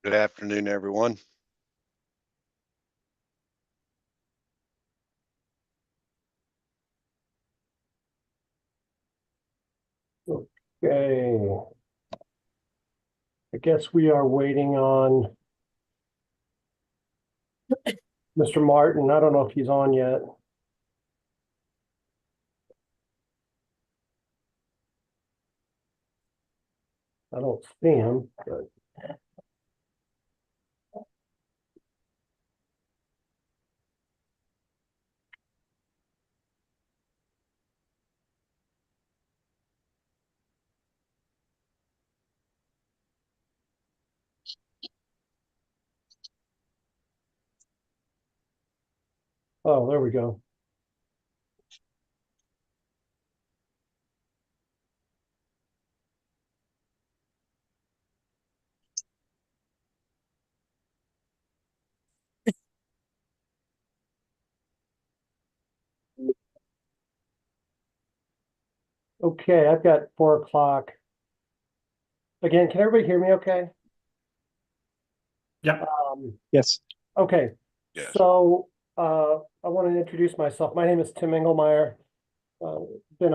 Good afternoon, everyone. Okay. I guess we are waiting on Mr. Martin. I don't know if he's on yet. I don't see him, but oh, there we go. Okay, I've got 4 o'clock. Again, can everybody hear me okay? Yeah. Yes. Okay, Yes. so I want to introduce myself. My name is Tim Engelmeyer. Been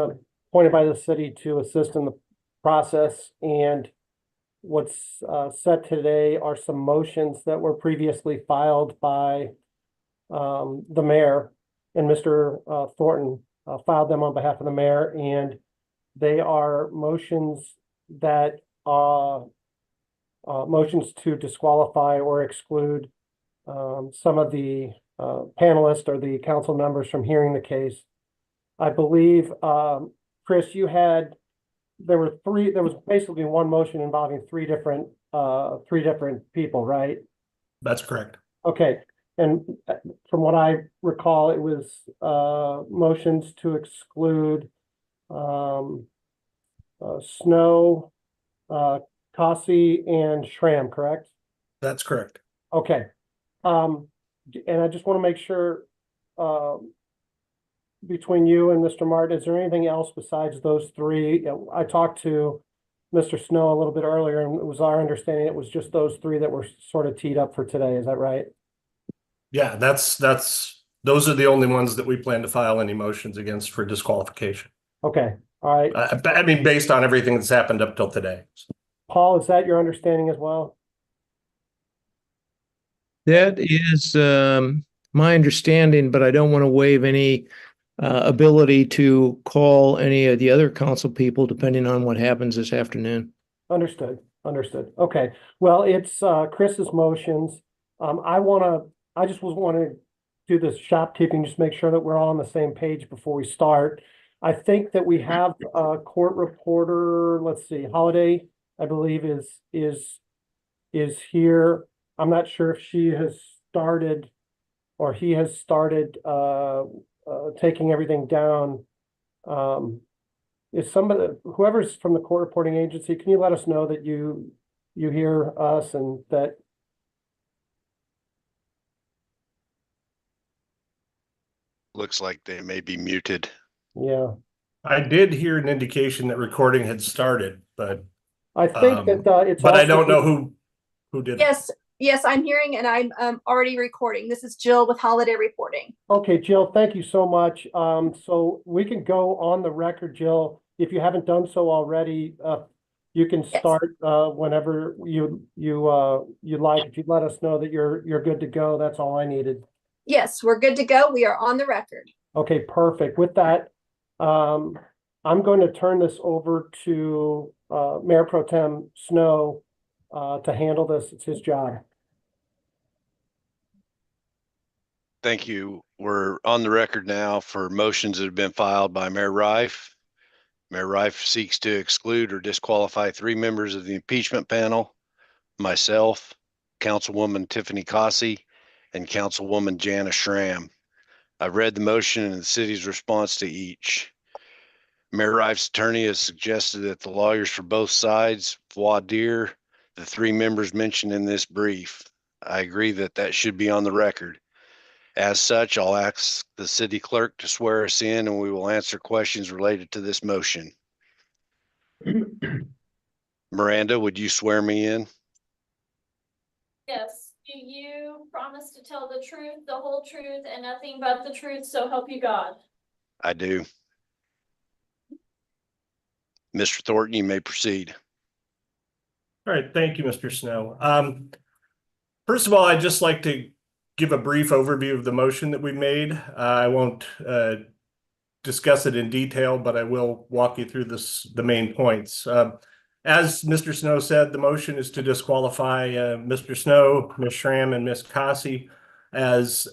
appointed by the city to assist in the process, and what's set today are some motions that were previously filed by the mayor, and Mr. Thornton filed them on behalf of the mayor, and they are motions that motions to disqualify or exclude some of the panelists or the council members from hearing the case. I believe, Chris, there was basically one motion involving three different people, right? That's correct. Okay, and from what I recall, it was motions to exclude Snow, Cossey, and Schramm, correct? That's correct. Okay. And I just want to make sure between you and Mr. Martin, is there anything else besides those three? I talked to Mr. Snow a little bit earlier, and it was our understanding it was just those three that were sort of teed up for today. Is that right? Yeah, those are the only ones that we plan to file any motions against for disqualification. Okay, all right. I mean, based on everything that's happened up till today. Paul, is that your understanding as well? That is my understanding, but I don't want to waive any ability to call any of the other council people depending on what happens this afternoon. Understood, understood. Okay, well, it's Chris's motions. I just want to do this shopkeeping, just make sure that we're all on the same page before we start. I think that we have a court reporter, let's see, Holiday, I believe is here. I'm not sure if she has started or he has started taking everything down. Is somebody, whoever's from the court reporting agency, can you let us know that you hear us and that? Looks like they may be muted. Yeah, I did hear an indication that recording had started, but I think that it's but I also don't know who did it. Yes, I'm hearing and I'm already recording. This is Jill with Holiday Reporting. Okay, Jill, thank you so much. So we can go on the record, Jill. If you haven't done so already, you can Yes. start whenever you like. If you'd let us know that you're good to go, that's all I needed. Yes, we're good to go. We are on the record. Okay, perfect. With that, I'm going to turn this over to Mayor Pro Tem Snow to handle this. It's his job. Thank you. We're on the record now for motions that have been filed by Mayor Rife. Mayor Rife seeks to exclude or disqualify 3 members of the impeachment panel, myself, Councilwoman Tiffany Cossey, and Councilwoman Jana Schramm. I've read the motion and the city's response to each. Mayor Rife's attorney has suggested that the lawyers for both sides voir dire the 3 members mentioned in this brief. I agree that that should be on the record. As such, I'll ask the city clerk to swear us in and we will answer questions related to this motion. Miranda, would you swear me in? Yes. Do you promise to tell the truth, the whole truth, and nothing but the truth, so help you God? I do. Mr. Thornton, you may proceed. All right, thank you, Mr. Snow. First of all, I'd just like to give a brief overview of the motion that we made. I won't discuss it in detail, but I will walk you through the main points. As Mr. Snow said, the motion is to disqualify Mr. Snow, Ms. Schramm, and Ms. Cossey as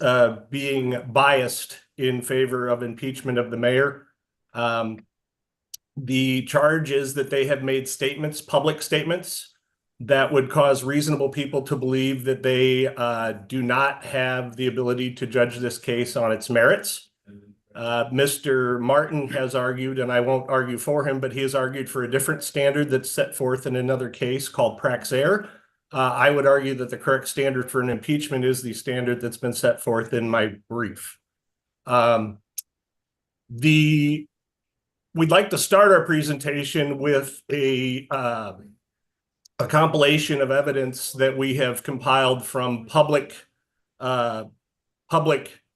being biased in favor of impeachment of the mayor. The charge is that they have made statements, public statements, that would cause reasonable people to believe that they do not have the ability to judge this case on its merits. Mr. Martin has argued, and I won't argue for him, but he has argued for a different standard that's set forth in another case called Praxair. I would argue that the correct standard for an impeachment is the standard that's been set forth in my brief. We'd like to start our presentation with a compilation of evidence that we have compiled from public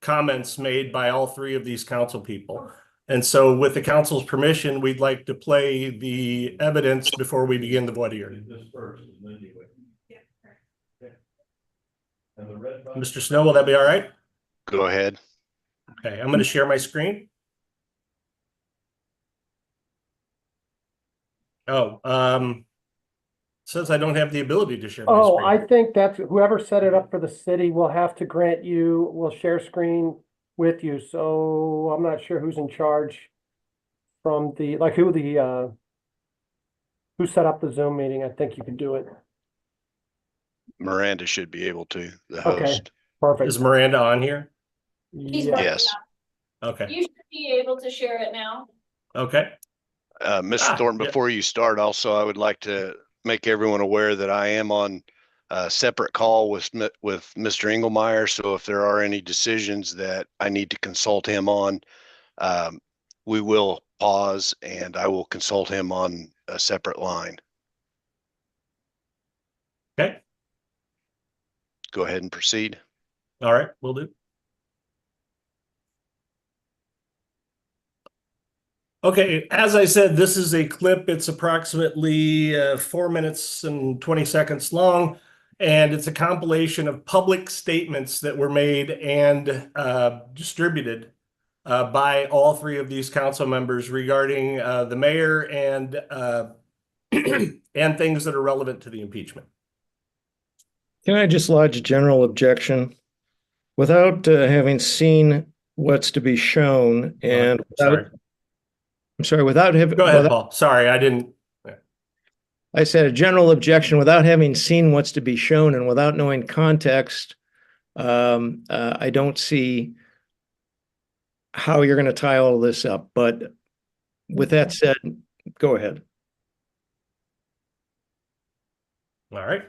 comments made by all three of these council people. And so with the council's permission, we'd like to play the evidence before we begin the voir dire. Mr. Snow, will that be all right? Go ahead. Okay, I'm going to share my screen. Says I don't have the ability to share my Oh, screen. I think that's whoever set it up for the city will have to grant you, will share screen with you. So I'm not sure who's in charge from the, like who set up the Zoom meeting. I think you can do it. Miranda should be able to, the Okay. host. Perfect. Is Miranda on here? He's Yeah. working Yes. on Okay. it. You should be able to share it now. Okay. Mr. Thornton, yeah. before you start, also, I would like to make everyone aware that I am on a separate call with Mr. Engelmeyer. So if there are any decisions that I need to consult him on, we will pause and I will consult him on a separate line. Okay. Go ahead and proceed. All right, we'll do. Okay, as I said, this is a clip. It's approximately 4 minutes and 20 seconds long, and it's a compilation of public statements that were made and distributed by all three of these council members regarding the mayor and and things that are relevant to the impeachment. Can I just lodge a general objection? Without having seen what's to be shown and Sorry. I'm sorry, without having, Go ahead, Paul. Sorry, I didn't. I said a general objection without having seen what's to be shown and without knowing context. I don't see how you're going to tie all of this up. But with that said, go ahead. All right.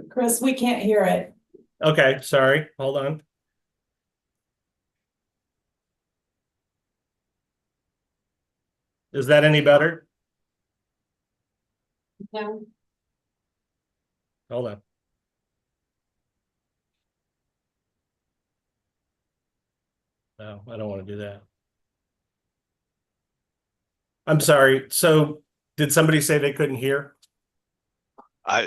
Chris, we can't hear it. Okay, sorry. Hold on. Is that any better? No. Hold on. No, I don't want to do that. I'm sorry. So did somebody say they couldn't hear?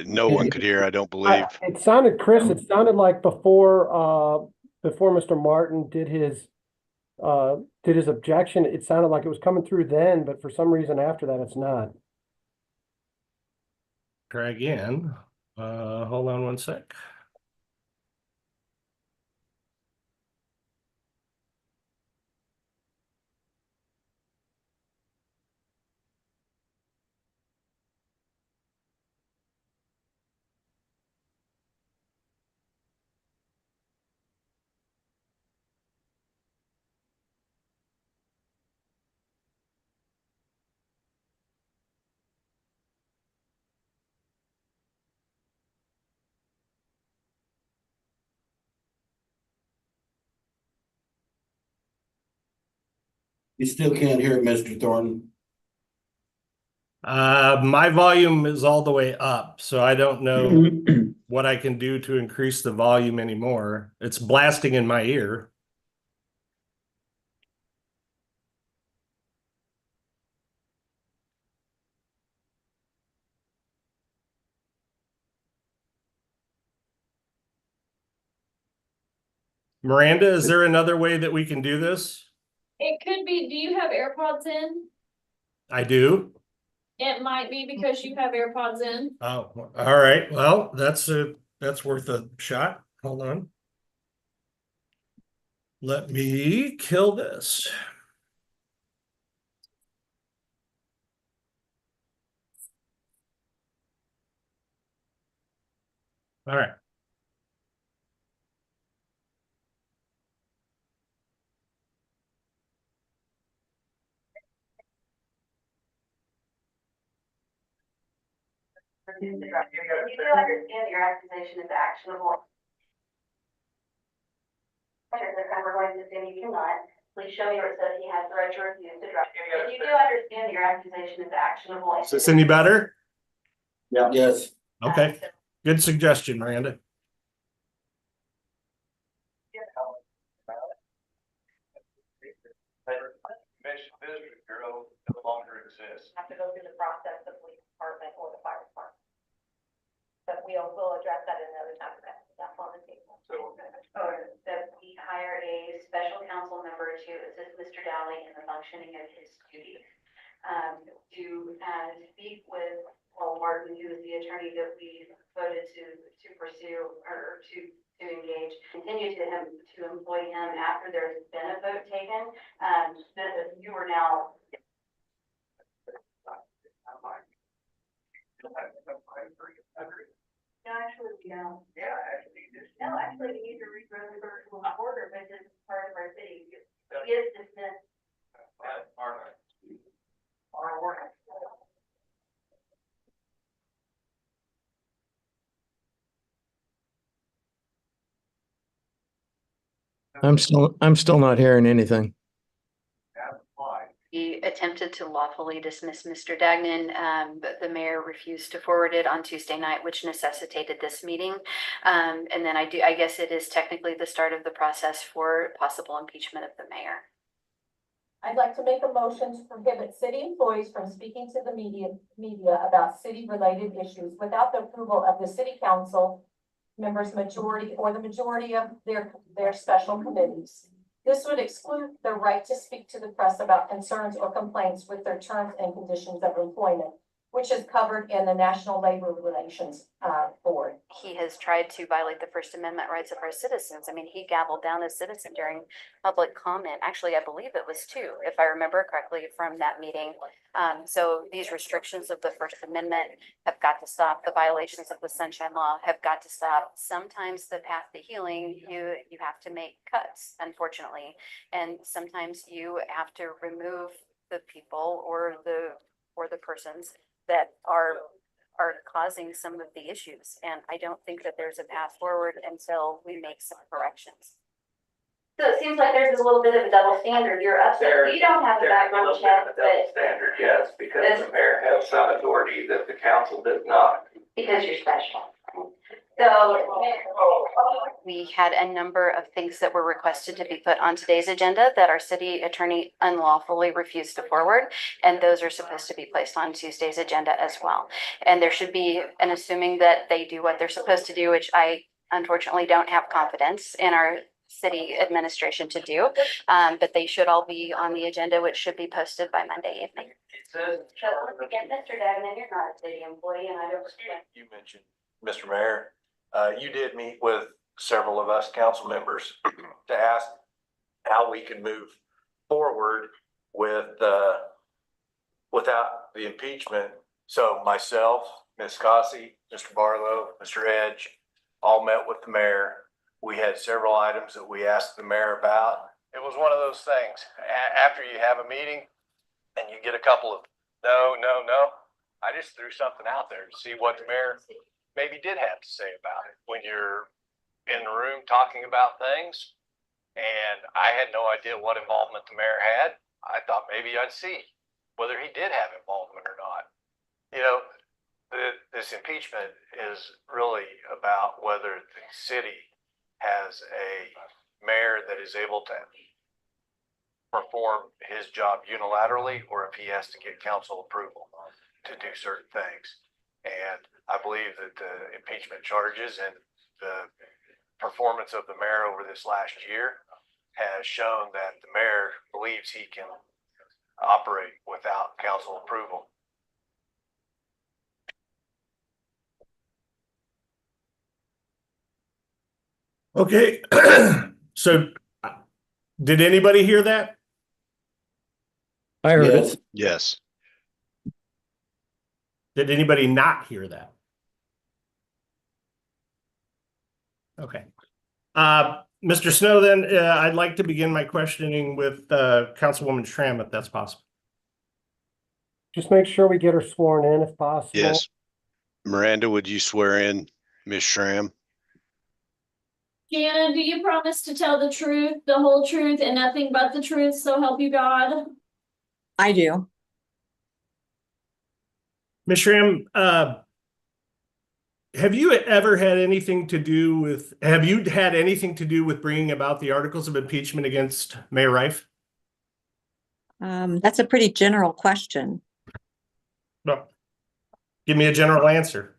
No one could hear, I don't believe. It sounded, Chris, it sounded like before Mr. Martin did his objection, it sounded like it was coming through then, but for some reason after that, it's not. Try again. Hold on one sec. You still can't hear Mr. Thornton. My volume is all the way up, so I don't know what I can do to increase the volume anymore. It's blasting in my ear. Miranda, is there another way that we can do this? It could be, do you have AirPods in? I do. It might be because you have AirPods in. Oh, all right. Well, that's worth a shot. Hold on. Let me kill this. All right. You do understand your accusation is actionable. We're going to assume you cannot. Please show me where it says he has the right to refuse to drive. If you do understand your accusation is actionable. Is this any better? Yeah. Yes. Okay. Good suggestion, Miranda. Visitor Bureau no longer exists. Have to go through the process of the police department or the fire department. But we'll address that in another time. That's on the table. Or that we hire a special council member to assist Mr. Dowling in the functioning of his duties. To speak with Paul Martin, who is the attorney that we voted to pursue or to engage, continue to employ him after there's been a vote taken. You are now. No, actually, we don't. Yeah, actually, no, actually, we need to read Rosenberg order, but this is part of our city. He is dismissed. Our work. I'm still not hearing anything. He attempted to lawfully dismiss Mr. Dagnan, but the mayor refused to forward it on Tuesday night, which necessitated this meeting. And then I guess it is technically the start of the process for possible impeachment of the mayor. I'd like to make a motion to prohibit city employees from speaking to the media about city-related issues without the approval of the city council members majority or the majority of their special committees. This would exclude the right to speak to the press about concerns or complaints with their terms and conditions of employment, which is covered in the National Labor Relations Board. He has tried to violate the First Amendment rights of our citizens. I mean, he gavelled down a citizen during public comment. Actually, I believe it was two, if I remember correctly from that meeting. So these restrictions of the First Amendment have got to stop. The violations of the Sunshine Law have got to stop. Sometimes the path to healing, you have to make cuts, unfortunately. And sometimes you have to remove the people or the persons that are causing some of the issues. And I don't think that there's a path forward until we make some corrections. So it seems like there's a little bit of a double standard. You're upset. You don't have a background check, but standard, yes, because the mayor has some authority that the council does not. because you're special. So we had a number of things that were requested to be put on today's agenda that our city attorney unlawfully refused to forward. And those are supposed to be placed on Tuesday's agenda as well. And there should be, and assuming that they do what they're supposed to do, which I unfortunately don't have confidence in our city administration to do, but they should all be on the agenda, which should be posted by Monday evening. So once again, Mr. Dagnan, you're not a city employee, and I don't. You mentioned, Mr. Mayor, you did meet with several of us council members to ask how we can move forward with, without the impeachment. So myself, Ms. Cossey, Mr. Barlow, Mr. Edge, all met with the mayor. We had several items that we asked the mayor about. It was one of those things, after you have a meeting and you get a couple of no, I just threw something out there to see what the mayor maybe did have to say about it when you're in the room talking about things. And I had no idea what involvement the mayor had. I thought maybe I'd see whether he did have involvement or not. You know, this impeachment is really about whether the city has a mayor that is able to perform his job unilaterally, or if he has to get council approval to do certain things. And I believe that the impeachment charges and the performance of the mayor over this last year has shown that the mayor believes he can operate without council approval. Okay, so did anybody hear that? I heard Yes. it. Yes. Did anybody not hear that? Okay. Mr. Snow, then I'd like to begin my questioning with Councilwoman Schramm, if that's possible. Just make sure we get her sworn in if possible. Yes. Miranda, would you swear in Ms. Schramm? Jana, do you promise to tell the truth, the whole truth, and nothing but the truth, so help you God? I do. Ms. Schramm, have you had anything to do with bringing about the articles of impeachment against Mayor Rife? That's a pretty general question. No. Give me a general answer.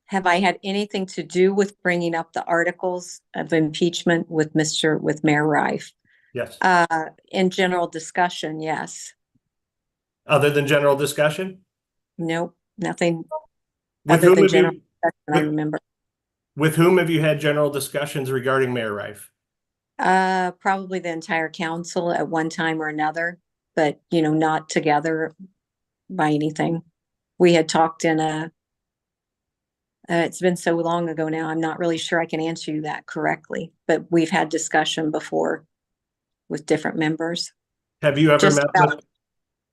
Have I had anything to do with bringing up the articles of impeachment with Mayor Rife? Yes. In general discussion, yes. Other than general discussion? Nope, nothing With other whom than have general you, discussion I remember. with whom have you had general discussions regarding Mayor Rife? Probably the entire council at one time or another, but not together by anything. We had talked in it's been so long ago now, I'm not really sure I can answer you that correctly, but we've had discussion before with different members. Have you ever Just met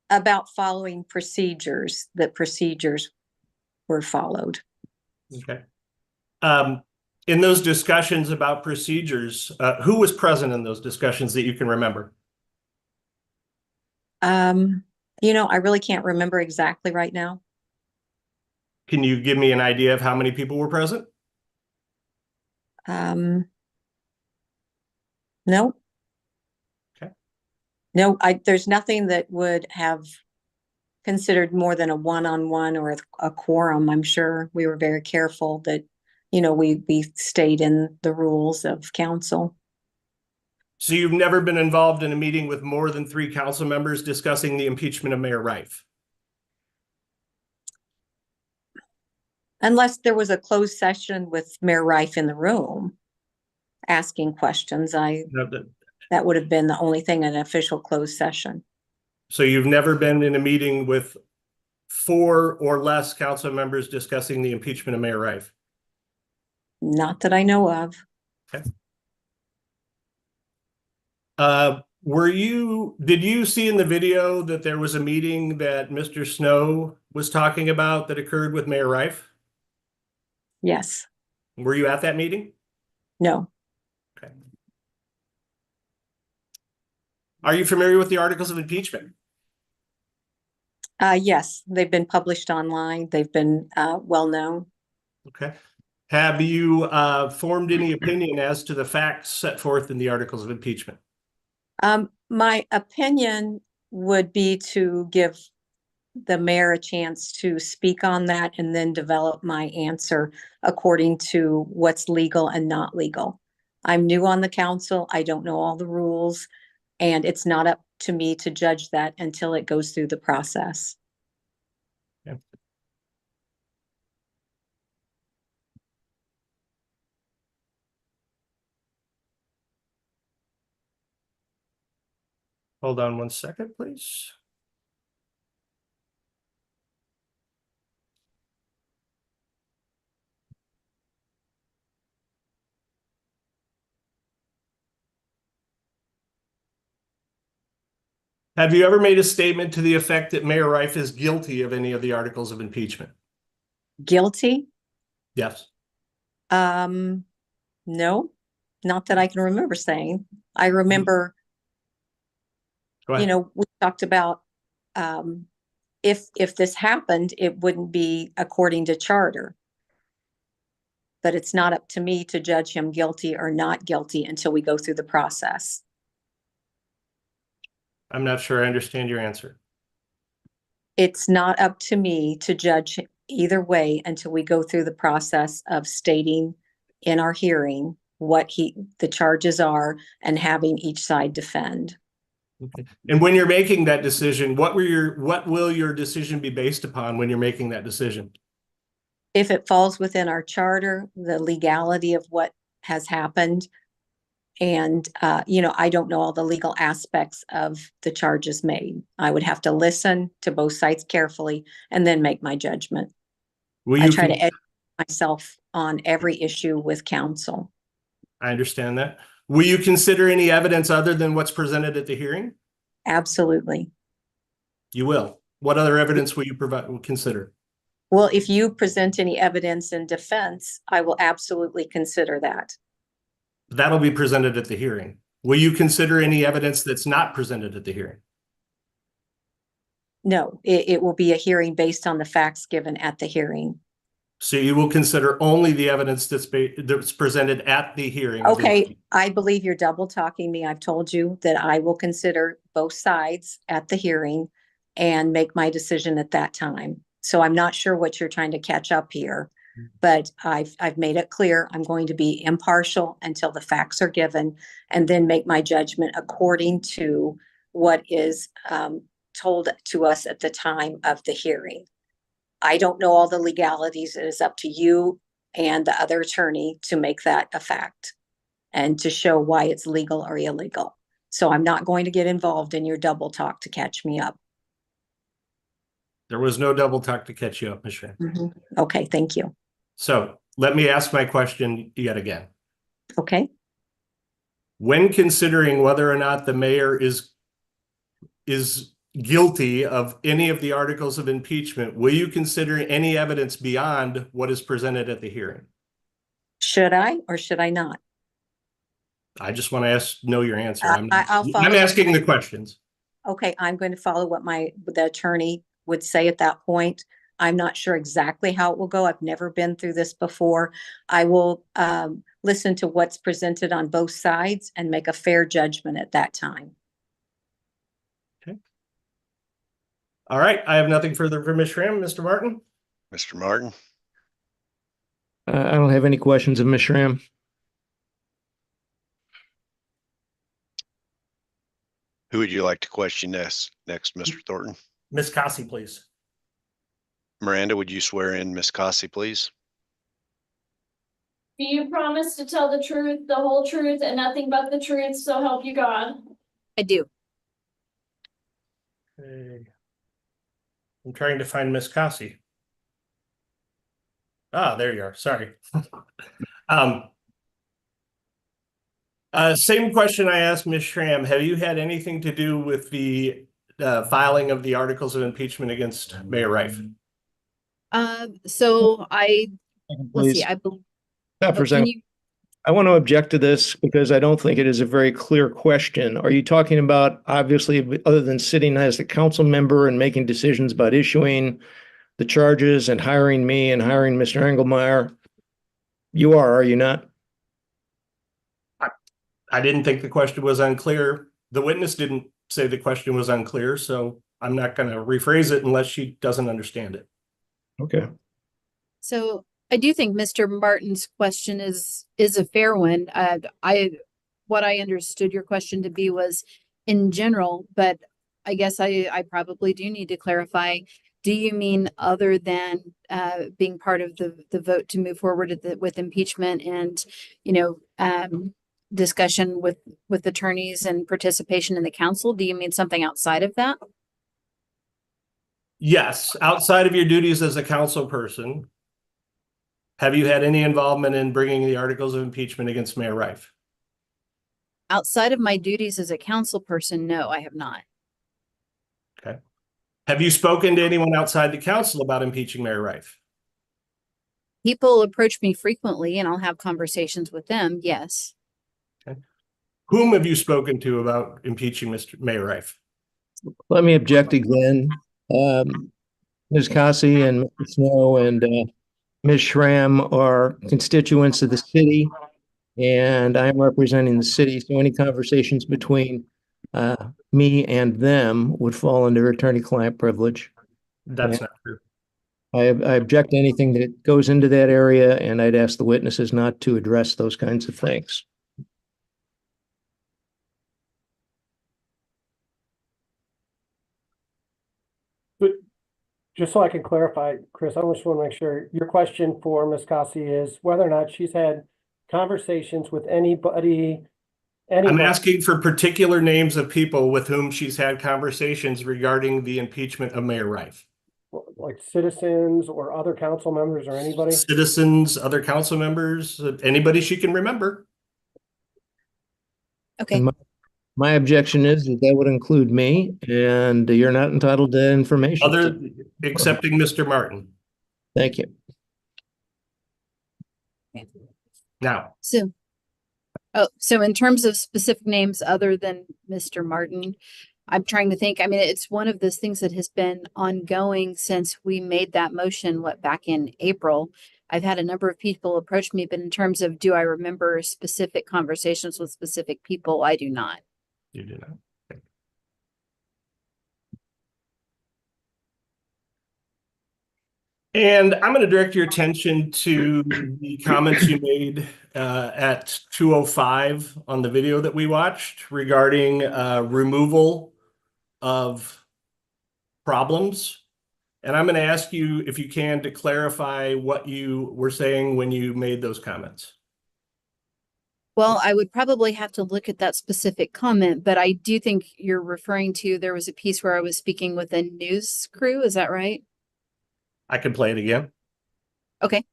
about following procedures, that procedures were followed. Okay. In those discussions about procedures, who was present in those discussions that you can remember? I really can't remember exactly right now. Can you give me an idea of how many people were present? No. Okay. No, there's nothing that would have considered more than a one-on-one or a quorum. I'm sure we were very careful that, we stayed in the rules of council. So you've never been involved in a meeting with more than 3 council members discussing the impeachment of Mayor Rife? Unless there was a closed session with Mayor Rife in the room asking questions, that would have been the only thing, an official closed session. So you've never been in a meeting with 4 or less council members discussing the impeachment of Mayor Rife? Not that I know of. Okay. Did you see in the video that there was a meeting that Mr. Snow was talking about that occurred with Mayor Rife? Yes. Were you at that meeting? No. Okay. Are you familiar with the articles of impeachment? Yes, they've been published online. They've been well known. Okay. Have you formed any opinion as to the facts set forth in the articles of impeachment? My opinion would be to give the mayor a chance to speak on that and then develop my answer according to what's legal and not legal. I'm new on the council. I don't know all the rules, and it's not up to me to judge that until it goes through the process. Okay. Hold on one second, please. Have you ever made a statement to the effect that Mayor Rife is guilty of any of the articles of impeachment? Guilty? Yes. No, not that I can remember saying. I remember Go you ahead. know, we talked about, if this happened, it wouldn't be according to charter. But it's not up to me to judge him guilty or not guilty until we go through the process. I'm not sure I understand your answer. It's not up to me to judge either way until we go through the process of stating in our hearing what the charges are and having each side defend. Okay. And when you're making that decision, what will your decision be based upon when you're making that decision? If it falls within our charter, the legality of what has happened. And, you know, I don't know all the legal aspects of the charges made. I would have to listen to both sides carefully and then make my judgment. I try to educate myself on every issue with counsel. I understand that. Will you consider any evidence other than what's presented at the hearing? Absolutely. You will. What other evidence will you consider? Well, if you present any evidence in defense, I will absolutely consider that. That'll be presented at the hearing. Will you consider any evidence that's not presented at the hearing? No, it will be a hearing based on the facts given at the hearing. So you will consider only the evidence that's presented at the hearing. Okay, I believe you're double talking me. I've told you that I will consider both sides at the hearing and make my decision at that time. So I'm not sure what you're trying to catch up here, but I've made it clear I'm going to be impartial until the facts are given and then make my judgment according to what is told to us at the time of the hearing. I don't know all the legalities. It is up to you and the other attorney to make that a fact and to show why it's legal or illegal. So I'm not going to get involved in your double talk to catch me up. There was no double talk to catch you up, Ms. Schramm. Okay, thank you. So let me ask my question yet again. Okay. When considering whether or not the mayor is guilty of any of the articles of impeachment, will you consider any evidence beyond what is presented at the hearing? Should I or should I not? I just want to know your answer. I'll follow I'm asking the questions. Okay, I'm going to follow what the attorney would say at that point. I'm not sure exactly how it will go. I've never been through this before. I will listen to what's presented on both sides and make a fair judgment at that time. Okay. All right. I have nothing further for Ms. Schramm. Mr. Martin? Mr. Martin? I don't have any questions of Ms. Schramm. Who would you like to question next, Mr. Thornton? Ms. Cossey, please. Miranda, would you swear in Ms. Cossey, please? Do you promise to tell the truth, the whole truth, and nothing but the truth, so help you God? I do. Okay. I'm trying to find Ms. Cossey. Ah, there you are. Sorry. Same question I asked Ms. Schramm. Have you had anything to do with the filing of the articles of impeachment against Mayor Rife? So let's Please see, I believe. stop for a second. I want to object to this because I don't think it is a very clear question. Are you talking about, obviously, other than sitting as the council member and making decisions about issuing the charges and hiring me and hiring Mr. Engelmeyer? You are you not? I didn't think the question was unclear. The witness didn't say the question was unclear, so I'm not going to rephrase it unless she doesn't understand it. Okay. So I do think Mr. Martin's question is a fair one. What I understood your question to be was in general, but I guess I probably do need to clarify. Do you mean other than being part of the vote to move forward with impeachment and, discussion with attorneys and participation in the council? Do you mean something outside of that? Yes, outside of your duties as a council person, have you had any involvement in bringing the articles of impeachment against Mayor Rife? Outside of my duties as a council person, no, I have not. Okay. Have you spoken to anyone outside the council about impeaching Mayor Rife? People approach me frequently and I'll have conversations with them, yes. Okay. Whom have you spoken to about impeaching Mayor Rife? let me object again. Ms. Cossie and Mr. Snow and Ms. Schramm are constituents of the city, and I am representing the city, so any conversations between me and them would fall under attorney-client privilege. That's Yeah. not true. I object to anything that goes into that area, and I'd ask the witnesses not to address those kinds of things. But just so I can clarify, Chris, I just want to make sure your question for Ms. Cossie is whether or not she's had conversations with anybody. I'm asking for particular names of people with whom she's had conversations regarding the impeachment of Mayor Reif. Like citizens or other council members or anybody? Citizens, other council members, anybody she can remember. Okay. And my objection is that would include me, and you're not entitled to information. Other, excepting Mr. Martin. Thank you. Now, So in terms of specific names other than Mr. Martin, I'm trying to think. I mean, it's one of those things that has been ongoing since we made that motion, back in April. I've had a number of people approach me, but in terms of do I remember specific conversations with specific people, I do not. you do not. Okay. And I'm going to direct your attention to the comments you made at 2:05 on the video that we watched regarding removal of problems. And I'm going to ask you, if you can, to clarify what you were saying when you made those comments. Well, I would probably have to look at that specific comment, but I do think you're referring to, there was a piece where I was speaking with a news crew. Is that right? I can play it again. Okay.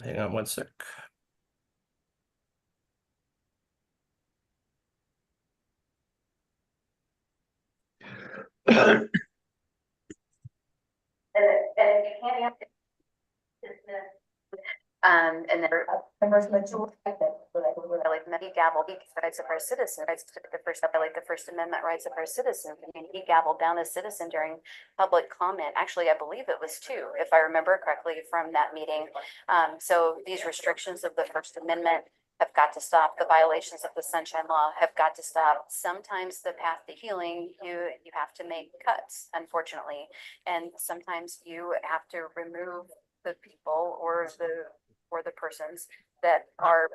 Hang on one sec. And if you can't answer, and then Members majority. he gavelled, he rights of our citizens, the First Amendment rights of our citizens. I mean, he gavelled down a citizen during public comment. Actually, I believe it was two, if I remember correctly from that meeting. So these restrictions of the First Amendment have got to stop. The violations of the Sunshine Law have got to stop. Sometimes the path to healing, you have to make cuts, unfortunately. And sometimes you have to remove the people or the persons that are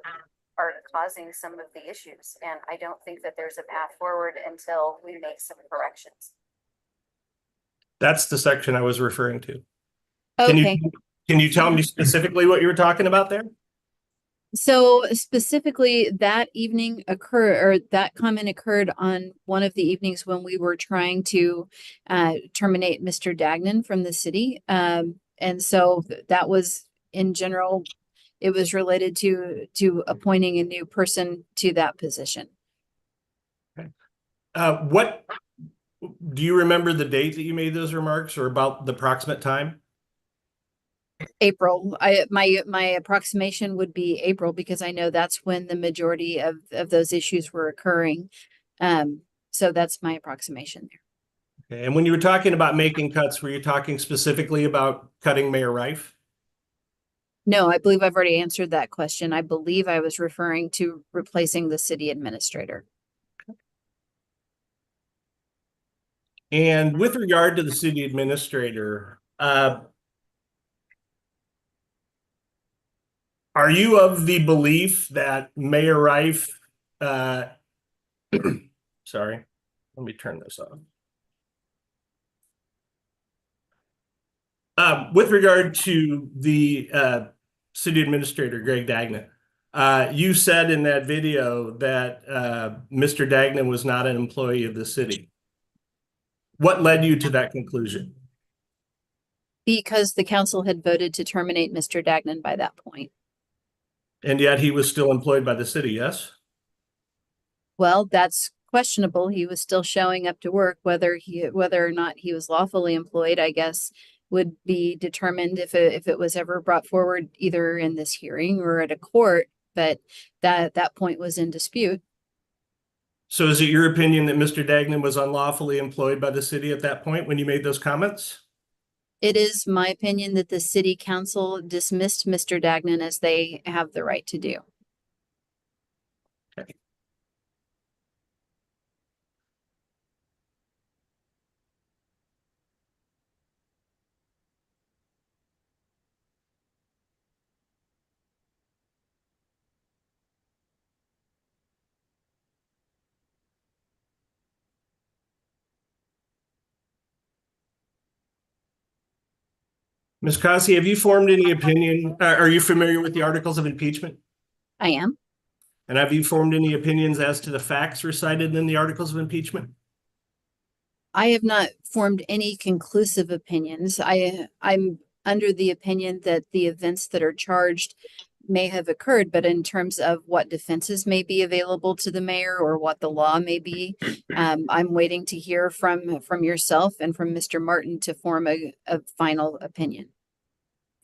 causing some of the issues. And I don't think that there's a path forward until we make some corrections. That's the section I was referring to. Okay. Can you tell me specifically what you were talking about there? So specifically that evening that comment occurred on one of the evenings when we were trying to terminate Mr. Dagnan from the city. And so that was, in general, it was related to appointing a new person to that position. Okay. What do you remember the date that you made those remarks, or about the approximate time? April. My approximation would be April, because I know that's when the majority of those issues were occurring. So that's my approximation there. Okay. And when you were talking about making cuts, were you talking specifically about cutting Mayor Reif? No, I believe I've already answered that question. I believe I was referring to replacing the city administrator. And with regard to the city administrator, are you of the belief that Mayor Reif, sorry, let me turn this on. With regard to the city administrator, Greg Dagnan, you said in that video that Mr. Dagnan was not an employee of the city. What led you to that conclusion? Because the council had voted to terminate Mr. Dagnan by that point. And yet he was still employed by the city, yes? Well, that's questionable. He was still showing up to work. Whether or not he was lawfully employed, I guess, would be determined if it was ever brought forward either in this hearing or at a court. But that point was in dispute. So is it your opinion that Mr. Dagnan was unlawfully employed by the city at that point when you made those comments? It is my opinion that the city council dismissed Mr. Dagnan as they have the right to do. Ms. Cossey, have you formed any opinion? Are you familiar with the articles of impeachment? I am. And have you formed any opinions as to the facts recited in the articles of impeachment? I have not formed any conclusive opinions. I'm under the opinion that the events that are charged may have occurred, but in terms of what defenses may be available to the mayor or what the law may be, I'm waiting to hear from yourself and from Mr. Martin to form a final opinion.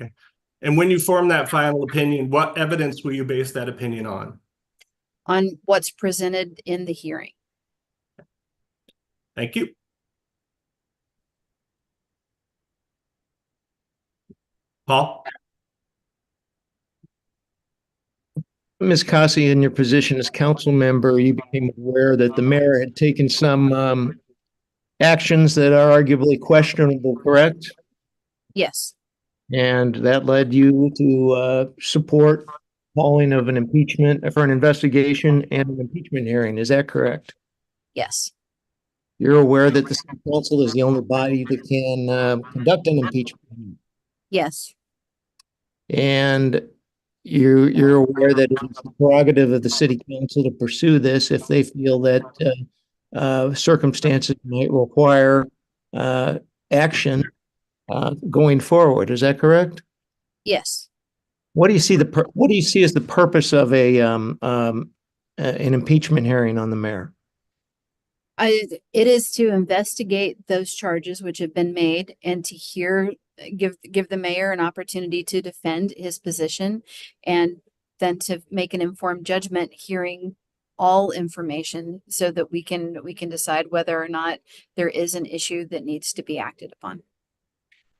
Okay. And when you form that final opinion, what evidence will you base that opinion on? On what's presented in the hearing. Thank you. Paul? Ms. Cossey, in your position as council member, you became aware that the mayor had taken some actions that are arguably questionable, correct? Yes, And that led you to support calling of an impeachment for an investigation and an impeachment hearing. Is that correct? yes, You're aware that the city council is the only body that can conduct an impeachment hearing. yes, And you're aware that it is the prerogative of the city council to pursue this if they feel that circumstances might require action going forward. Is that correct? yes. What do you see what do you see as the purpose of an impeachment hearing on the mayor? It is to investigate those charges which have been made and to give the mayor an opportunity to defend his position and then to make an informed judgment, hearing all information so that we can decide whether or not there is an issue that needs to be acted upon.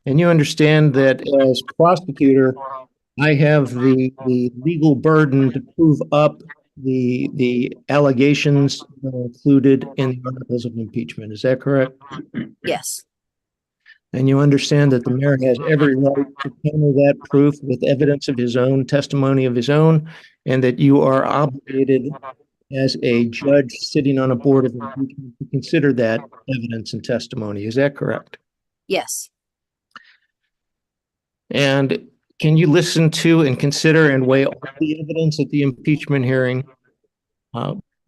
And you understand that as prosecutor, I have the legal burden to prove up the allegations that are included in the articles of impeachment. Is that correct? Yes, And you understand that the mayor has every right to counter that proof with evidence of his own, testimony of his own, and that you are obligated as a judge sitting on a board of impeachment to consider that evidence and testimony. Is that correct? yes, And can you listen to and consider and weigh all the evidence at the impeachment hearing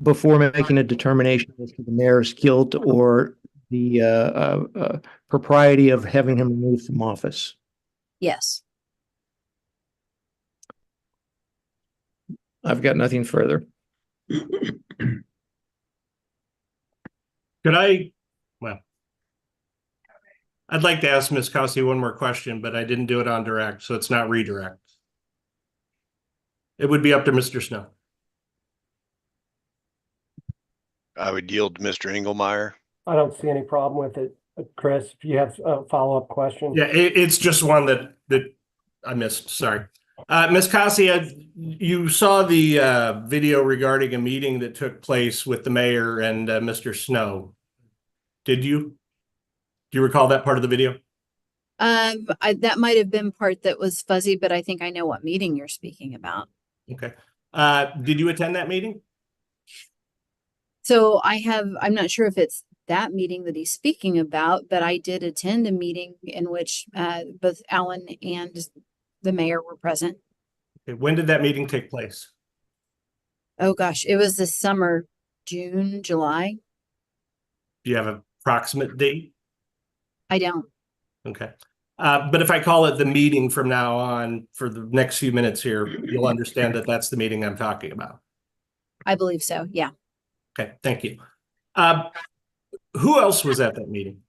before making a determination as to the mayor's guilt or the propriety of having him removed from office? yes. I've got nothing further. I'd like to ask Ms. Cossey one more question, but I didn't do it on direct, so it's not redirect. It would be up to Mr. Snow. I would yield to Mr. Engelmeyer. I don't see any problem with it. Chris, if you have a follow-up question. Yeah, it's just one that I missed. Sorry. Ms. Cossey, you saw the video regarding a meeting that took place with the mayor and Mr. Snow. Did you? Do you recall that part of the video? That might have been part that was fuzzy, but I think I know what meeting you're speaking about. Okay. Did you attend that meeting? So I'm not sure if it's that meeting that he's speaking about, but I did attend a meeting in which both Alan and the mayor were present. Okay. When did that meeting take place? Oh gosh, it was this summer, June, July. Do you have an approximate date? I don't. Okay. But if I call it the meeting from now on for the next few minutes here, you'll understand that that's the meeting I'm talking about. I believe so. Yeah. Okay. Thank you. Who else was at that meeting?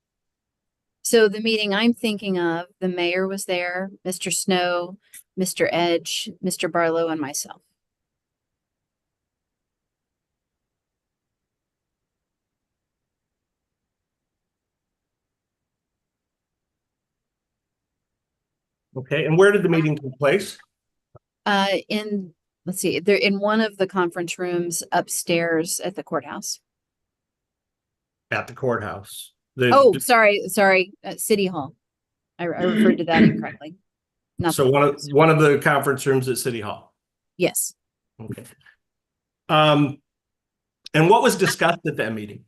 So the meeting I'm thinking of, the mayor was there, Mr. Snow, Mr. Edge, Mr. Barlow, and myself. Okay, and where did the meeting take place? Let's see, they're in one of the conference rooms upstairs at the courthouse. At the courthouse. Oh, sorry, City Hall. I referred to that incorrectly. Not So the one courthouse. of the conference rooms at City Hall. Yes. Okay. And what was discussed at that meeting?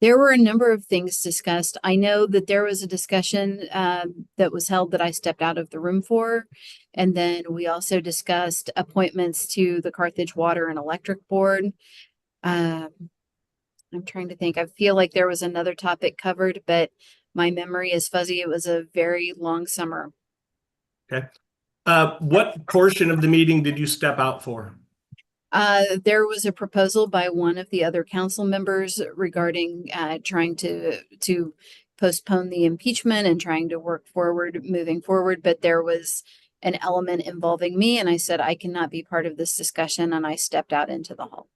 There were a number of things discussed. I know that there was a discussion that was held that I stepped out of the room for. And then we also discussed appointments to the Carthage Water and Electric Board. I'm trying to think. I feel like there was another topic covered, but my memory is fuzzy. It was a very long summer. Okay. What portion of the meeting did you step out for? There was a proposal by one of the other council members regarding trying to postpone the impeachment and trying to work forward, moving forward. But there was an element involving me, and I said I cannot be part of this discussion, and I stepped out into the hall.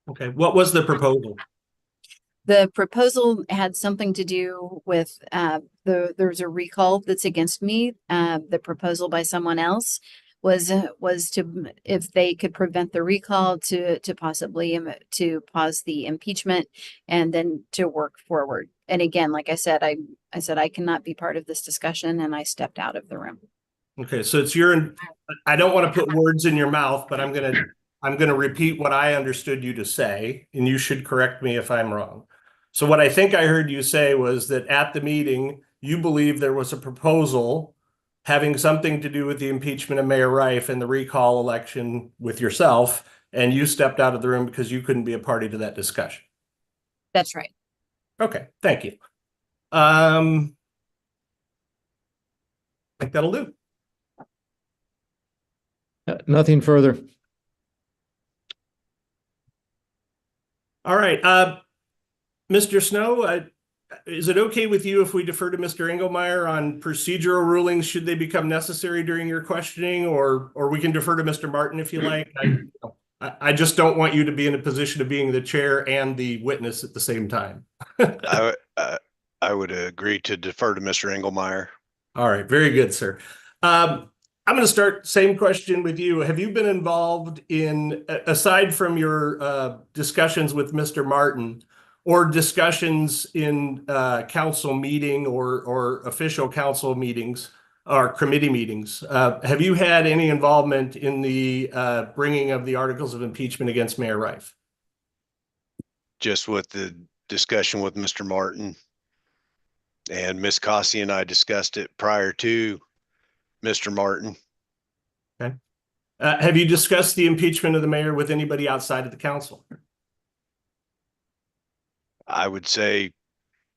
Okay. What was the proposal? The proposal had something to do with there's a recall that's against me. The proposal by someone else was to, if they could prevent the recall, to possibly to pause the impeachment and then to work forward. And again, like I said, I said I cannot be part of this discussion, and I stepped out of the room. Okay, so it's I don't want to put words in your mouth, but I'm gonna repeat what I understood you to say, and you should correct me if I'm wrong. So what I think I heard you say was that at the meeting, you believe there was a proposal having something to do with the impeachment of Mayor Rife and the recall election with yourself, and you stepped out of the room because you couldn't be a party to that discussion. That's right. Okay, thank you. I think that'll do. Nothing further. All right, Mr. Snow, is it okay with you if we defer to Mr. Engelmeyer on procedural rulings should they become necessary during your questioning, or we can defer to Mr. Martin if you like? I just don't want you to be in a position of being the chair and the witness at the same time. I would agree to defer to Mr. Engelmeyer. All right, very good, sir. I'm going to start, same question with you. Have you been involved in, aside from your discussions with Mr. Martin, or discussions in council meeting or official council meetings or committee meetings, have you had any involvement in the bringing of the articles of impeachment against Mayor Rife? Just with the discussion with Mr. Martin, and Ms. Cossey and I discussed it prior to Mr. Martin. Okay. Have you discussed the impeachment of the mayor with anybody outside of the council? I would say,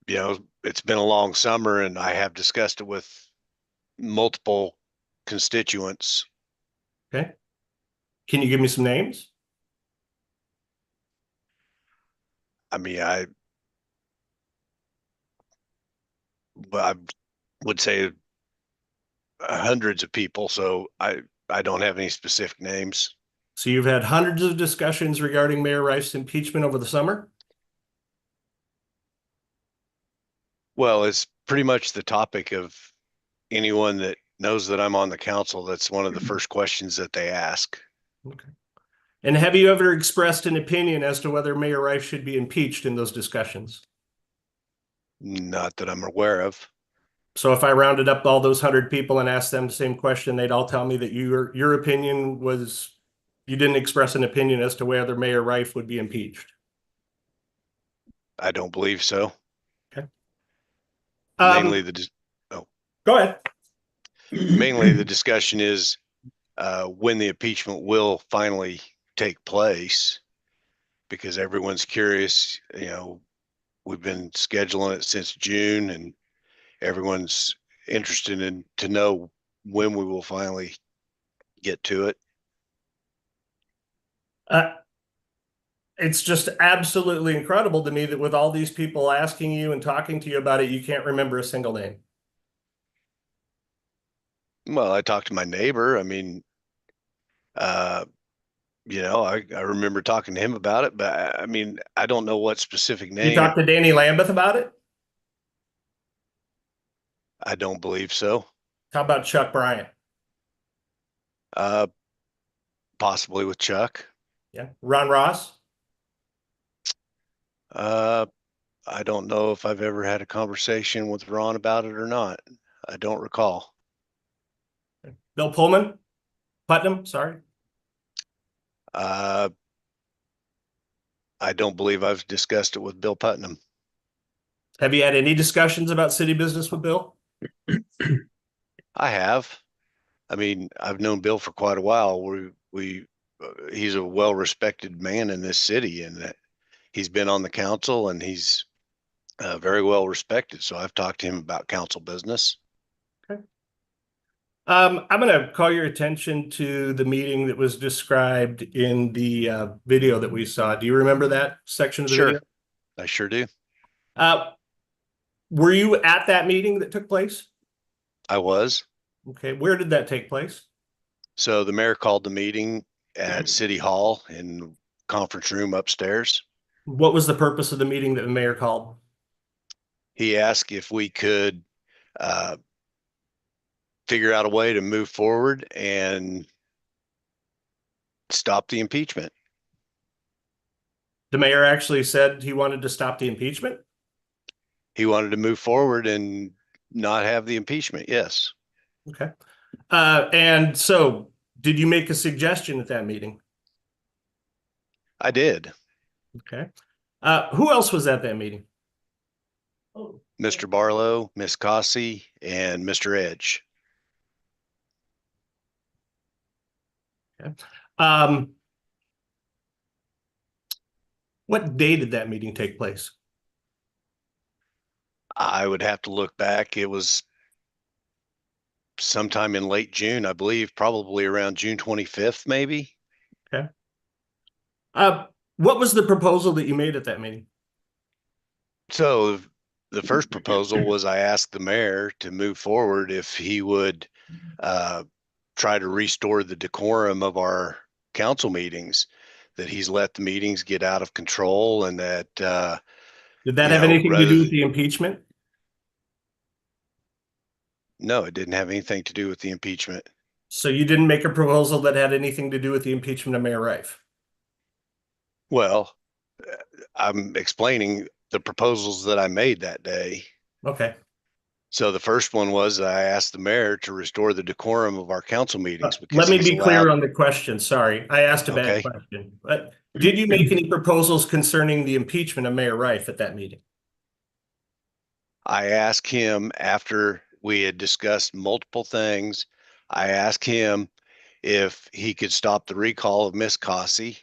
it's been a long summer, and I have discussed it with multiple constituents. Okay. Can you give me some names? I mean, I would say hundreds of people, so I don't have any specific names. So you've had hundreds of discussions regarding Mayor Rife's impeachment over the summer? Well, it's pretty much the topic of anyone that knows that I'm on the council. That's one of the first questions that they ask. Okay. And have you ever expressed an opinion as to whether Mayor Rife should be impeached in those discussions? Not that I'm aware of. So if I rounded up all those 100 people and asked them the same question, they'd all tell me that your opinion was, you didn't express an opinion as to whether Mayor Rife would be impeached. I don't believe so. Okay. Mainly Go ahead. Mainly the discussion is when the impeachment will finally take place, because everyone's curious. We've been scheduling it since June, and everyone's interested in to know when we will finally get to it. It's just absolutely incredible to me that with all these people asking you and talking to you about it, you can't remember a single name. Well, I talked to my neighbor. I mean, I remember talking to him about it, but I mean, I don't know what specific name. You talked to Danny Lambeth about it? I don't believe so. How about Chuck Bryant? Possibly with Chuck. Yeah. Ron Ross? I don't know if I've ever had a conversation with Ron about it or not. I don't recall. Bill Pullman? Putnam, sorry. I don't believe I've discussed it with Bill Putnam. Have you had any discussions about city business with Bill? I have. I mean, I've known Bill for quite a while. He's a well-respected man in this city, and that he's been on the council, and he's very well respected. So I've talked to him about council business. Okay. I'm going to call your attention to the meeting that was described in the video that we saw. Do you remember that section of the video? I sure do. Were you at that meeting that took place? I was. Okay. Where did that take place? So the mayor called the meeting at City Hall in conference room upstairs. What was the purpose of the meeting that the mayor called? He asked if we could figure out a way to move forward and stop the impeachment. The mayor actually said he wanted to stop the impeachment? He wanted to move forward and not have the impeachment. Yes. Okay. And so did you make a suggestion at that meeting? I did. Okay. Who else was at that meeting? Mr. Barlow, Miss Cossey, and Mr. Edge. Okay. What day did that meeting take place? I would have to look back. It was sometime in late June, I believe, probably around June 25th, maybe. Okay. What was the proposal that you made at that meeting? So the first proposal was I asked the mayor to move forward if he would try to restore the decorum of our council meetings, that he's let the meetings get out of control, and that did that have anything to do with the impeachment? No, it didn't have anything to do with the impeachment. So you didn't make a proposal that had anything to do with the impeachment of Mayor Rife? Well, I'm explaining the proposals that I made that day. Okay. So the first one was I asked the mayor to restore the decorum of our council meetings. Let me be clear on the question. Sorry, I asked a bad question. But did you make any proposals concerning the impeachment of Mayor Rife at that meeting? I asked him, after we had discussed multiple things, I asked him if he could stop the recall of Miss Cossey.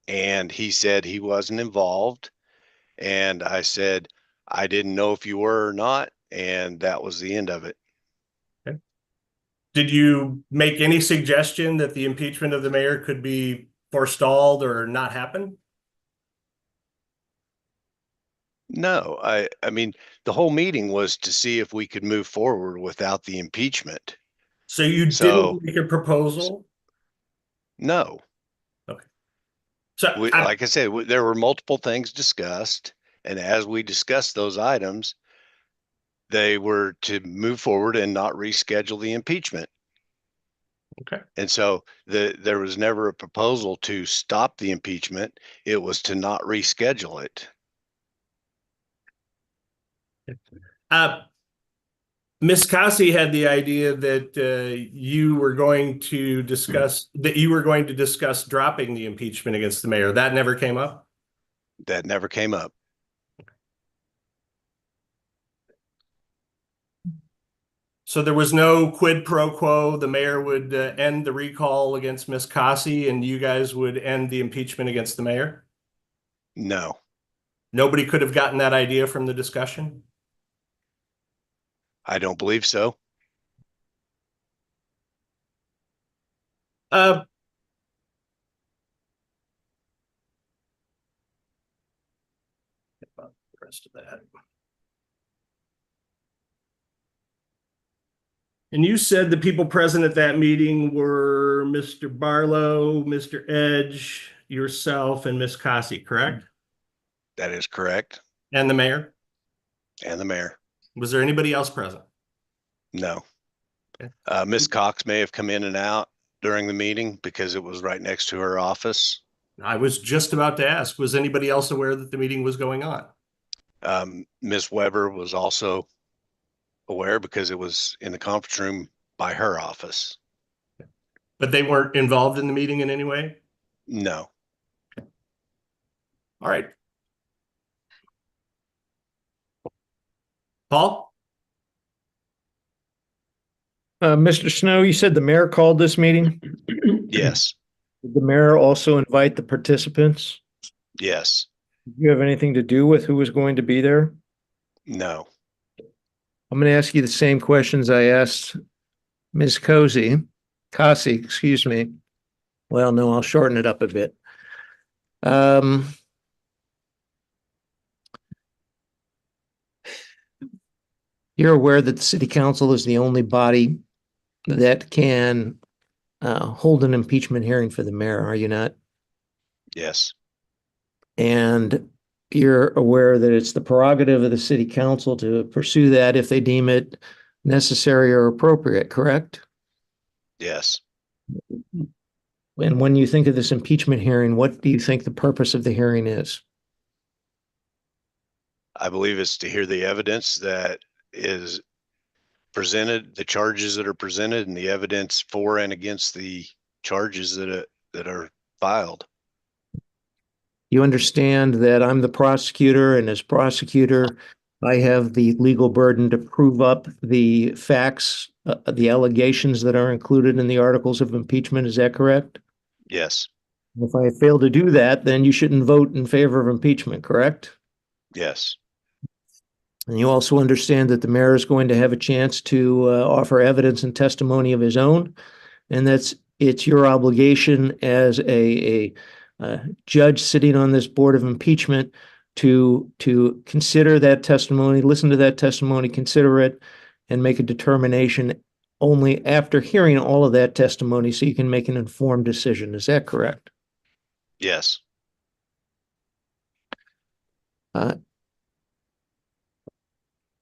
And he said he wasn't involved. And I said, I didn't know if you were or not. And that was the end of it. Okay. Did you make any suggestion that the impeachment of the mayor could be forestalled or not happen? No, I mean, the whole meeting was to see if we could move forward without the impeachment. So you didn't make a proposal? No. Okay. So like I said, there were multiple things discussed. And as we discussed those items, they were to move forward and not reschedule the impeachment. Okay. And so there was never a proposal to stop the impeachment. It was to not reschedule it. Ms. Cossey had the idea that you were going to discuss dropping the impeachment against the mayor. That never came up? That never came up. So there was no quid pro quo. The mayor would end the recall against Ms. Cossey and you guys would end the impeachment against the mayor? No. Nobody could have gotten that idea from the discussion? I don't believe so. The rest of that. And you said the people present at that meeting were Mr. Barlow, Mr. Edge, yourself, and Ms. Cossey, correct? That is correct. And the mayor? And the mayor. Was there anybody else present? No. Ms. Cox may have come in and out during the meeting because it was right next to her office. I was just about to ask, was anybody else aware that the meeting was going on? Ms. Weber was also aware because it was in the conference room by her office. But they weren't involved in the meeting in any way? No. All right. Paul? Mr. Snow, you said the mayor called this meeting? Yes. Did the mayor also invite the participants? Yes. Do you have anything to do with who was going to be there? No. I'm going to ask you the same questions I asked Ms. Cossey, excuse me. Well, no, I'll shorten it up a bit. You're aware that the city council is the only body that can hold an impeachment hearing for the mayor, are you not? Yes. And you're aware that it's the prerogative of the city council to pursue that if they deem it necessary or appropriate, correct? Yes. And when you think of this impeachment hearing, what do you think the purpose of the hearing is? I believe it's to hear the evidence that is presented, the charges that are presented, and the evidence for and against the charges that are filed. You understand that I'm the prosecutor, and as prosecutor, I have the legal burden to prove up the facts, the allegations that are included in the articles of impeachment. Is that correct? Yes. If I fail to do that, then you shouldn't vote in favor of impeachment, correct? Yes. And you also understand that the mayor is going to have a chance to offer evidence and testimony of his own, and it's your obligation as a judge sitting on this board of impeachment to consider that testimony, listen to that testimony, consider it, and make a determination only after hearing all of that testimony so you can make an informed decision. Is that correct? Yes.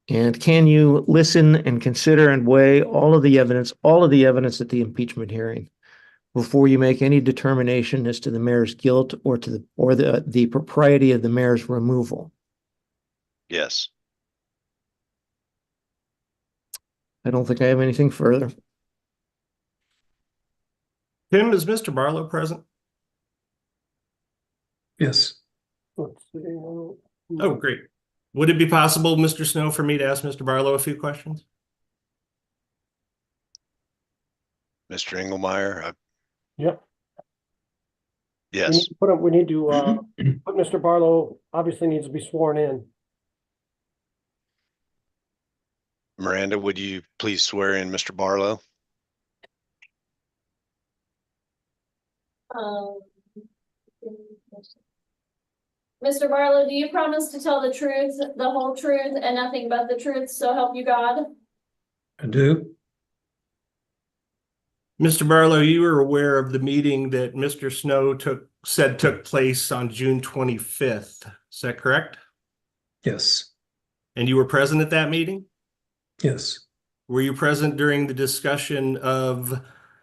And can you listen and consider and weigh all of the evidence at the impeachment hearing before you make any determination as to the mayor's guilt or the propriety of the mayor's removal? Yes. I don't think I have anything further. Tim, is Mr. Barlow present? Yes. Let's see. Oh, great. Would it be possible, Mr. Snow, for me to ask Mr. Barlow a few questions? Mr. Engelmeyer. Yep. Yes. We need to put Mr. Barlow obviously needs to be sworn in. Miranda, would you please swear in Mr. Barlow? Mr. Barlow, do you promise to tell the truth, the whole truth, and nothing but the truth, so help you God? I do. Mr. Barlow, you were aware of the meeting that Mr. Snow took place on June 25th. Is that correct? Yes. And you were present at that meeting? Yes. Were you present during the discussion of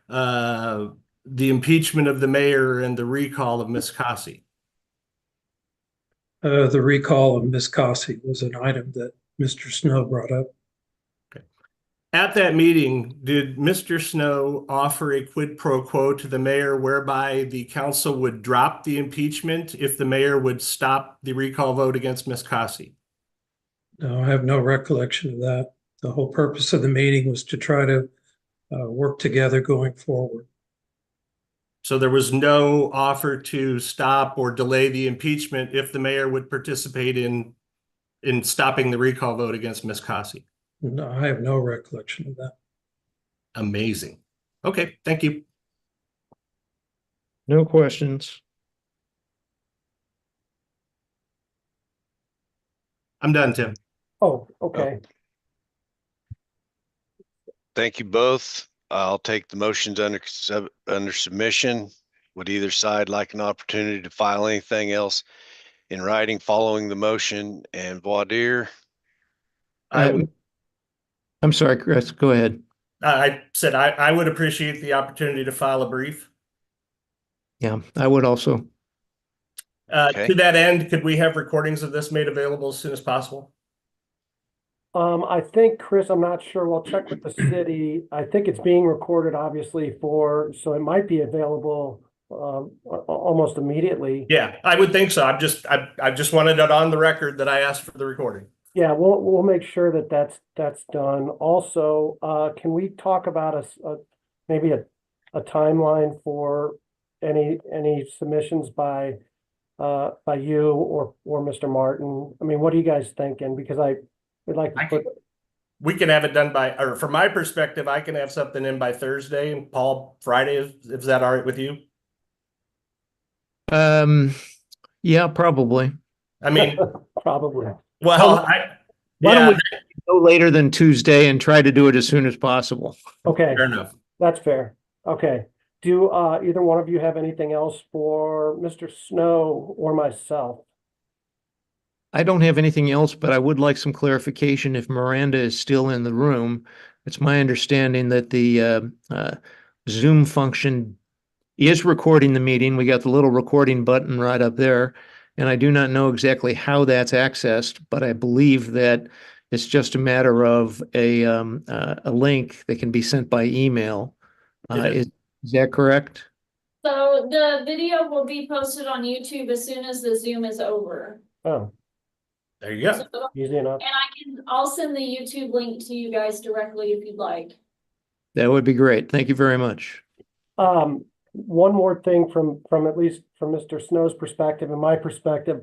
the impeachment of the mayor and the recall of Ms. Cossey? The recall of Ms. Cossey was an item that Mr. Snow brought up. Okay. At that meeting, did Mr. Snow offer a quid pro quo to the mayor whereby the council would drop the impeachment if the mayor would stop the recall vote against Ms. Cossey? No, I have no recollection of that. The whole purpose of the meeting was to try to work together going forward. So there was no offer to stop or delay the impeachment if the mayor would participate in stopping the recall vote against Ms. Cossey? No, I have no recollection of that. Amazing. Okay, thank you. No questions. I'm done, Tim. Oh, okay. Thank you both. I'll take the motions under submission. Would either side like an opportunity to file anything else in writing following the motion and voir dire? I would, I'm sorry, Chris, go ahead. I said I would appreciate the opportunity to file a brief. Yeah, I would also. Okay. To that end, could we have recordings of this made available as soon as possible? I think, Chris, I'm not sure. We'll check with the city. I think it's being recorded, obviously, so it might be available almost immediately. Yeah, I would think so. I just wanted it on the record that I asked for the recording. Yeah, we'll make sure that that's done. Also, can we talk about maybe a timeline for any submissions by you or Mr. Martin? I mean, what are you guys thinking? Because I would like to put. We can have it done or from my perspective, I can have something in by Thursday, and Paul, Friday, is that all right with you? Yeah, probably. I mean, Probably. well, Why don't we go later than Tuesday and try to do it as soon as possible? Okay, fair enough. that's fair. Okay. Do either one of you have anything else for Mr. Snow or myself? I don't have anything else, but I would like some clarification if Miranda is still in the room. It's my understanding that the Zoom function is recording the meeting. We got the little recording button right up there. And I do not know exactly how that's accessed, but I believe that it's just a matter of a link that can be sent by email. Is that correct? So the video will be posted on YouTube as soon as the Zoom is over. Oh, There you go. So- easy enough. And I'll send the YouTube link to you guys directly if you'd like. That would be great. Thank you very much. One more thing from at least from Mr. Snow's perspective and my perspective,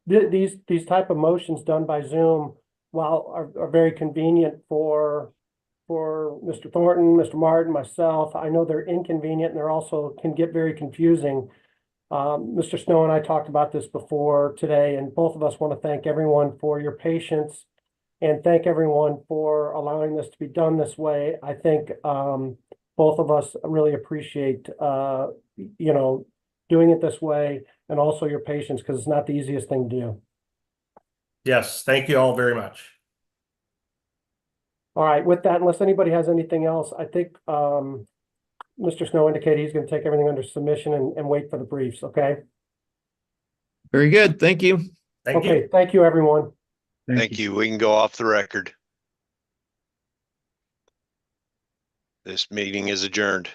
these type of motions done by Zoom, while are very convenient for Mr. Thornton, Mr. Martin, myself, I know they're inconvenient and they're also can get very confusing. Mr. Snow and I talked about this before today, and both of us want to thank everyone for your patience and thank everyone for allowing this to be done this way. I think both of us really appreciate doing it this way and also your patience, because it's not the easiest thing to do. Yes, thank you all very much. All right, with that, unless anybody has anything else, I think Mr. Snow indicated he's going to take everything under submission and wait for the briefs, okay? Very good. Thank you. Thank you. Okay, thank you, everyone. Thank you. We can go off the record. This meeting is adjourned.